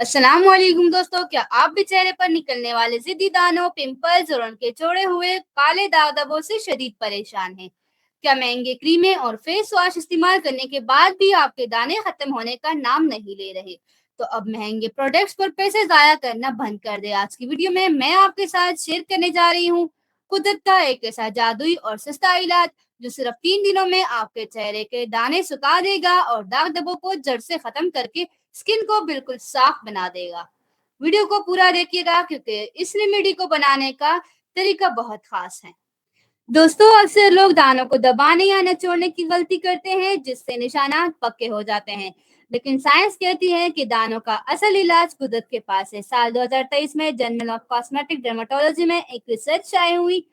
अस्सलाम वालेकुम दोस्तों, क्या आप भी चेहरे पर निकलने वाले जिद्दी दानों, पिंपल्स और उनके जोड़े हुए काले दाग धब्बों से शदीद परेशान हैं? क्या महंगे क्रीमें और फेस वॉश इस्तेमाल करने के बाद भी आपके दाने खत्म होने का नाम नहीं ले रहे? तो अब महंगे प्रोडक्ट्स पर पैसे जाया करना बंद कर दे। आज की वीडियो में मैं आपके साथ शेयर करने जा रही हूँ कुदरत का एक ऐसा जादुई और सस्ता इलाज जो सिर्फ 3 दिनों में आपके चेहरे के दाने सुखा देगा और दाग धब्बों को जड़ से खत्म करके स्किन को बिल्कुल साफ बना देगा। वीडियो को पूरा देखिएगा क्योंकि इस रेमेडी को बनाने का तरीका बहुत खास है। दोस्तों, अक्सर लोग दानों को दबाने या निचोड़ने की गलती करते हैं जिससे निशानात पक्के हो जाते हैं। लेकिन साइंस कहती है कि दानों का असल इलाज कुदरत के पास है। साल 2023 में जर्नल ऑफ कॉस्मेटिक डर्मेटोलॉजी में एक रिसर्च शाये हुई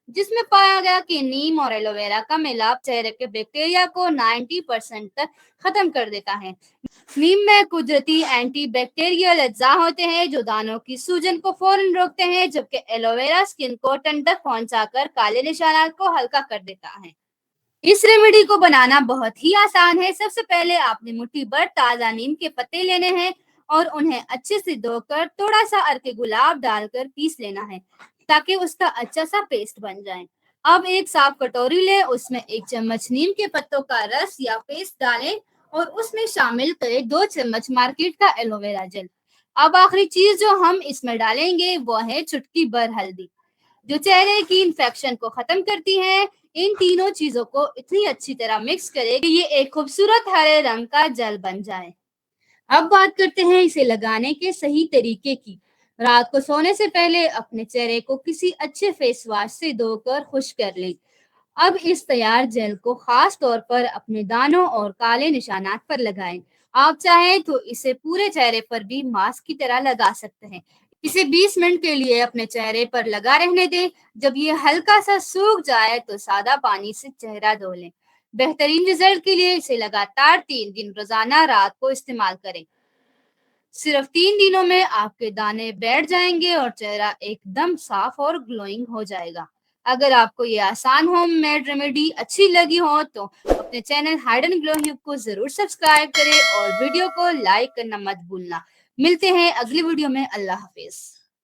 जिसमें पाया गया कि नीम और एलोवेरा का मिलाप चेहरे के बैक्टीरिया को 90% तक खत्म कर देता है। नीम में कुदरती एंटी बैक्टीरियल अज्जा होते हैं जो दानों की सूजन को फौरन रोकते हैं, जबकि एलोवेरा स्किन को ठंडक पहुंचाकर काले निशानात को हल्का कर देता है। इस रेमेडी को बनाना बहुत ही आसान है। सबसे पहले आपने मुट्ठी भर ताजा नीम के पत्ते लेने हैं और उन्हें अच्छे से धोकर थोड़ा सा अर्के गुलाब डालकर पीस लेना है ताकि उसका अच्छा सा पेस्ट बन जाए। अब एक साफ कटोरी ले, उसमें 1 चम्मच नीम के पत्तों का रस या पेस्ट डालें और उसमें शामिल करें 2 चम्मच मार्केट का एलोवेरा जेल। अब आखिरी चीज जो हम इसमें डालेंगे वो है चुटकी भर हल्दी जो चेहरे की इन्फेक्शन को खत्म करती है। इन तीनों चीजों को इतनी अच्छी तरह मिक्स करें कि ये एक खूबसूरत हरे रंग का जेल बन जाए। अब बात करते हैं इसे लगाने के सही तरीके की। रात को सोने से पहले अपने चेहरे को किसी अच्छे फेस वॉश से धोकर खुश्क कर लें। अब इस तैयार जेल को खास तौर पर अपने दानों और काले निशानात पर लगाएं। आप चाहें तो इसे पूरे चेहरे पर भी मास्क की तरह लगा सकते हैं। इसे 20 मिनट के लिए अपने चेहरे पर लगा रहने दें। जब ये हल्का सा सूख जाए तो सादा पानी से चेहरा धो लें। बेहतरीन रिजल्ट के लिए इसे लगातार 3 दिन रोजाना रात को इस्तेमाल करें। सिर्फ 3 दिनों में आपके दाने बैठ जाएंगे और चेहरा एकदम साफ और ग्लोइंग हो जाएगा। अगर आपको ये आसान होममेड रेमेडी अच्छी लगी हो तो अपने channel hide and glow hip को जरूर सब्सक्राइब करें और वीडियो को लाइक करना मत भूलना। मिलते हैं अगली वीडियो में। अल्लाह हाफिज।